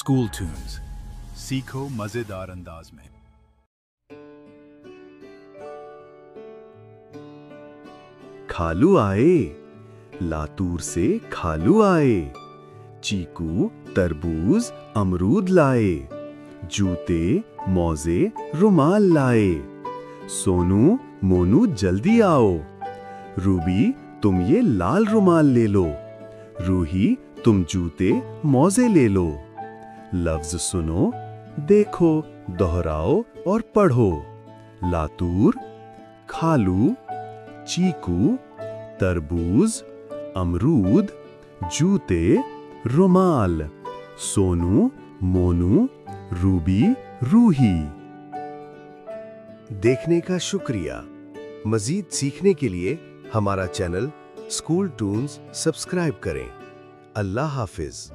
School tunes, सीखो मजेदार अंदाज में। खालू आए, लातूर से खालू आए। चीकू, तरबूज, अमरूद लाए। जूते, मौजे, रुमाल लाए। सोनू, मोनू जल्दी आओ। रूबी, तुम ये लाल रुमाल ले लो। रूही, तुम जूते, मौजे ले लो। लफ्ज सुनो, देखो, दोहराओ और पढ़ो। लातूर, खालू, चीकू, तरबूज, अमरूद, जूते, रुमाल। सोनू, मोनू, रूबी, रूही। देखने का शुक्रिया। मजीद सीखने के लिए हमारा चैनल स्कूल टून्स सब्सक्राइब करें। अल्लाह हाफिज।